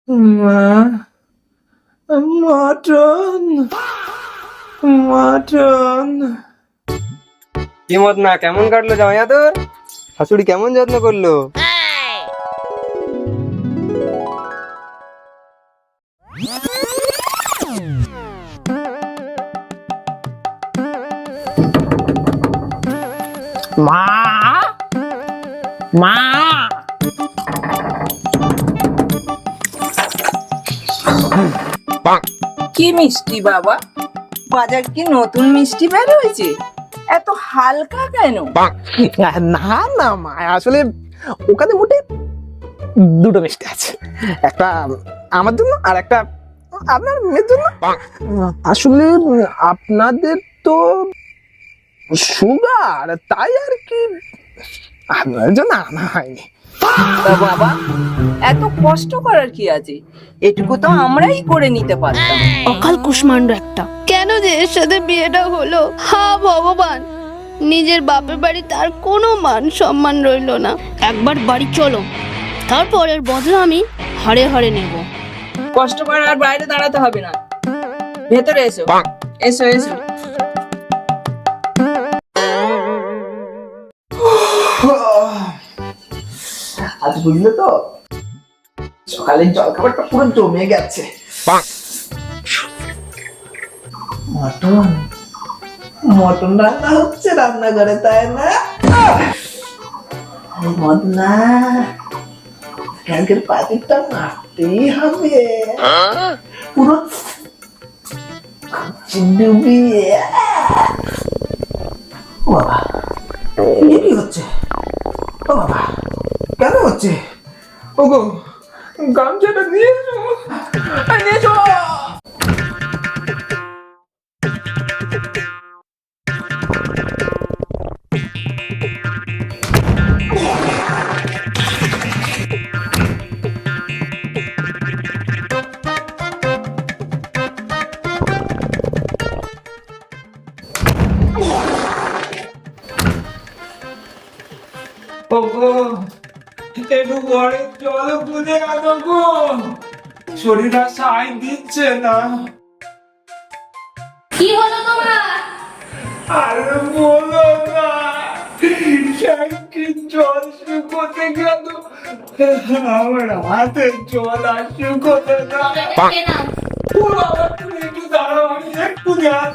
মা, mutton, mutton. কি মত না, কেমন কাটলো জামাইয়া তোর? শাশুড়ি কেমন যত্ন করলো? মা, মা। কি মিষ্টি বাবা? বাজার কি নতুন মিষ্টি বের হয়েছে? এত হালকা কেন? না না মা, আসলে ওখানে মোটে দুটো মিষ্টি আছে, একটা আমার জন্য আর একটা আপনার মেয়ের জন্য। আসলে আপনাদের তো সুগার, তাই আর কি আপনার জন্য আনা হয়নি। তা বাবা, এত কষ্ট করার কি আছে? এটুকু তো আমরাই করে নিতে পারতাম। অকাল কুষ্মান্ড একটা। কেন যে এর সাথে বিয়েটা হলো? হা ভগবান, নিজের বাপের বাড়ি তার কোনো মান সম্মান রইলো না। একবার বাড়ি চলো, তারপরের বদলা আমি হাড়ে হাড়ে নেব। কষ্ট করে আর বাইরে দাঁড়াতে হবে না, ভেতরে এসো। এসো এসো। আজ বুঝলে তো, সকালের জলখাবারটা পুরো জমে গেছে। মটন, মটন রান্না হচ্ছে রান্নাঘরে, তাই না? মদনা, কালকের পাতিটা মারতেই হবে, পুরো ডুবিয়ে। ও বাবা, কি হচ্ছে? ও বাবা, কেন হচ্ছে? ওগো, গামছাটা নিয়ে এসো, নিয়ে এসো। ওগো, একটু ঘরে জল বুঝে আনো গো, শরীরটা সাই দিচ্ছে না। কি হলো তোমার? আর বলো না, ট্যাঙ্কির জল শুকোতে গেল, আমার হাতে জল আর শুকোতে না। ও বাবা, তুমি একটু দাঁড়াও, আমি একটু যাই।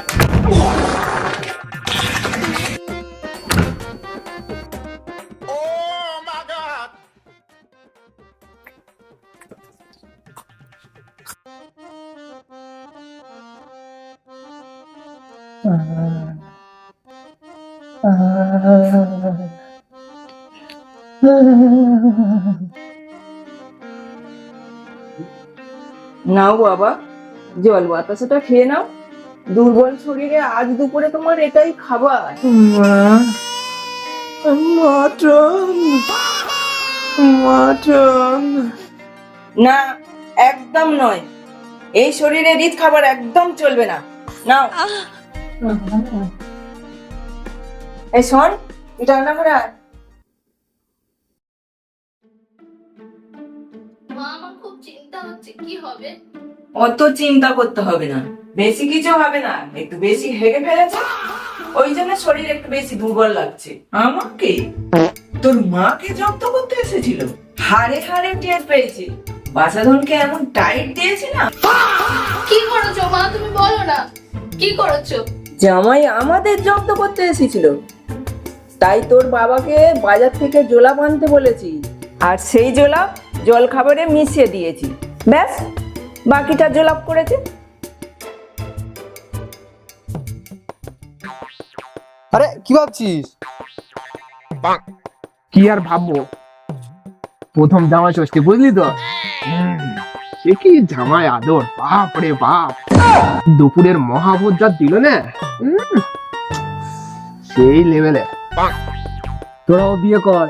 নাও বাবা, জল বাতাসাটা খেয়ে নাও। দুর্বল শরীরে আজ দুপুরে তোমার এটাই খাবার। মা, মটন, মটন। না, একদম নয়। এই শরীরে রিচ খাবার একদম চলবে না। নাও। এই শোন, এটা রান্না করে আয়। মা, আমার খুব চিন্তা হচ্ছে, কি হবে? অত চিন্তা করতে হবে না, বেশি কিছু হবে না। একটু বেশি হেগে ফেলেছে, ওই জন্য শরীর একটু বেশি দুর্বল লাগছে। আমাকে তোর মাকে জব্দ করতে এসেছিল, হাড়ে হাড়ে টের পেয়েছে। বাসাধনকে এমন টাইট দিয়েছে না। কি করেছো মা, তুমি বলো না, কি করেছো? জামাই আমাদের জব্দ করতে এসেছিল, তাই তোর বাবাকে বাজার থেকে জোলাপ আনতে বলেছি, আর সেই জোলাপ জল খাবারে মিশিয়ে দিয়েছি। ব্যাস, বাকিটা জোলাপ করেছে। আরে কি ভাবছিস? কি আর ভাববো, প্রথম জামাই ষষ্ঠী, বুঝলি তো? সে কি জামাই আদর, বাপ রে বাপ। দুপুরের মহাভোজ যা দিল না, সেই লেভেলে। তোরাও বিয়ে কর,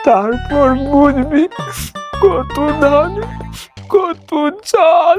তারপর বুঝবি কত ধান, কত চাল।